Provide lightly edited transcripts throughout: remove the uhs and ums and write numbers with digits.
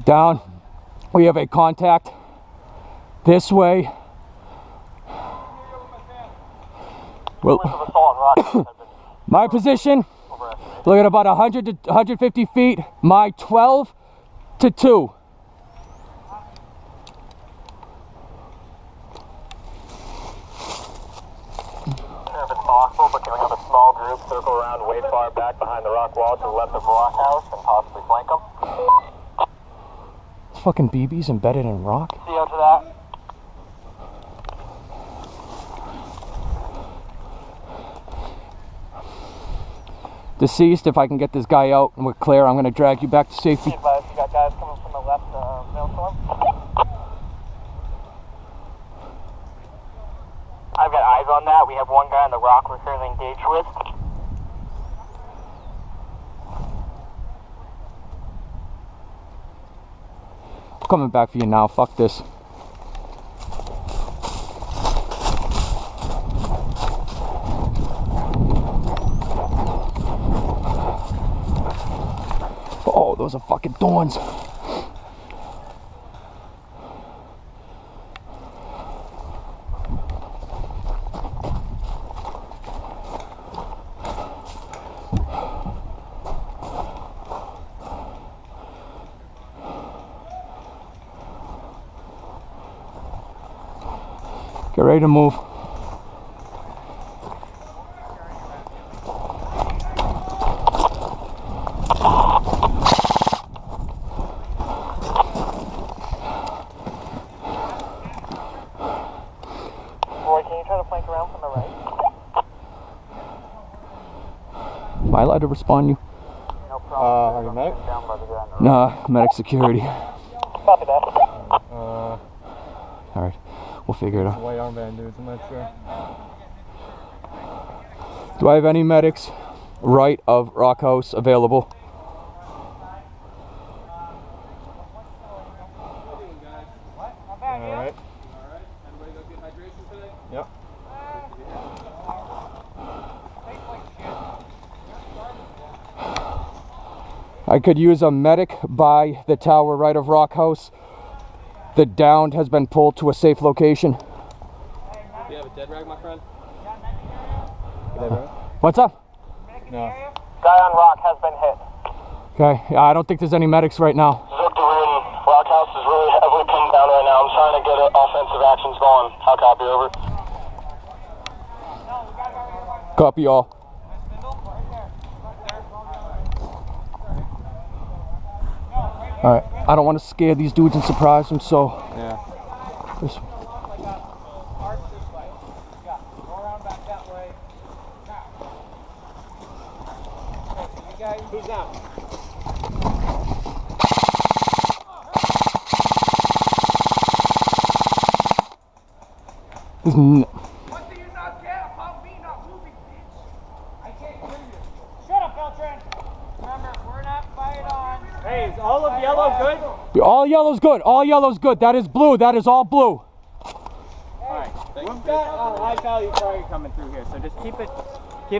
Down. We have a contact this way. Well, my position, look at about 100 to 150 feet. My 12 to 2. If it's possible, but can we have a small group circle around way far back behind the rock wall to the left of Rock House and possibly flank them? It's fucking BBs embedded in rock. CO to that. Deceased, if I can get this guy out and we're clear, I'm going to drag you back to safety. You got guys coming from the left maelstrom? I've got eyes on that. We have one guy on the rock we're currently engaged with. I'm coming back for you now. Fuck this. Oh, those are fucking thorns. Get ready to move. Roy, can you try to flank around from the right? Am I allowed to respond you? No problem. Are you medic? Down by the ground. Nah, medic security. Copy that. Alright, we'll figure it out. White armband dudes, I'm not sure. Do I have any medics right of Rock House available? Alright. Everybody go get hydration today? Yep. I could use a medic by the tower right of Rock House. The downed has been pulled to a safe location. Do you have a dead rag, my friend? What's up? No. Guy on rock has been hit. Okay, I don't think there's any medics right now. Victor Reardon, Rock House is really heavily pinned down right now. I'm trying to get offensive actions going. How copy, over? Copy all. Alright, I don't want to scare these dudes and surprise them, so... Yeah. This, Who's down? this n What do you not get about me not moving, bitch? I can't hear you. Shut up, Beltran. Remember, we're not fired on. Hey, is all of yellow good? all yellow's good. All yellow's good. That is blue. That is all blue. Alright, we've got a high value target coming through here, so just keep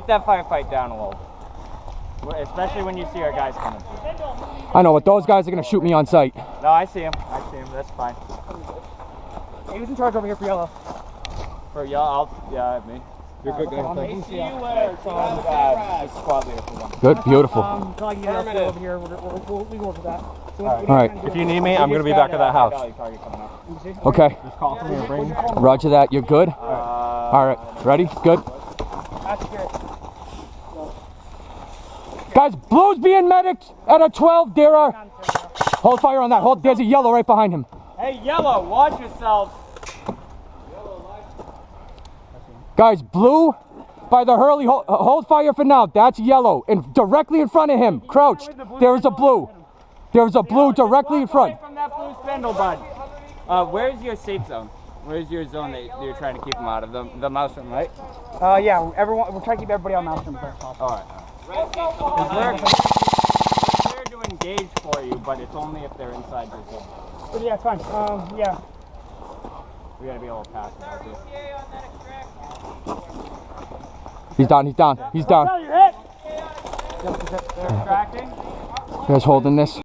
that firefight down a little. Especially when you see our guys coming through. I know, but those guys are going to shoot me on sight. No, I see him, that's fine. Hey, who's in charge over here for yellow? For y'all, yeah, me. You're good, guys. Thank you. See you later, Tom. Squad leader for one. Good, beautiful. Until I get you over here, we go over that. So Alright. If you need me, I'm going to be back at that house. Okay. Just call for me and bring me. Roger that. You're good? Alright. Ready? Good. That's good. Guys, blue's being medicked at a 12. There are... Hold fire on that. Hold. There's a yellow right behind him. Hey, yellow, watch yourself. Guys, blue by the Hurley. Hold fire for now. That's yellow. And directly in front of him. Crouched. There is a blue. There's a blue directly in front. Away from that blue spindle, bud. Where's your safe zone? Where's your zone that you're trying to keep them out of? The mouse room, right? Yeah, everyone, we're trying to keep everybody on mouse room first possible. Alright. We're there to engage for you, but it's only if they're inside your zone. But yeah, it's fine. Yeah. We gotta be able to pass it out too. He's down. He's down. He's down. You're hit. They're extracting. You guys holding this?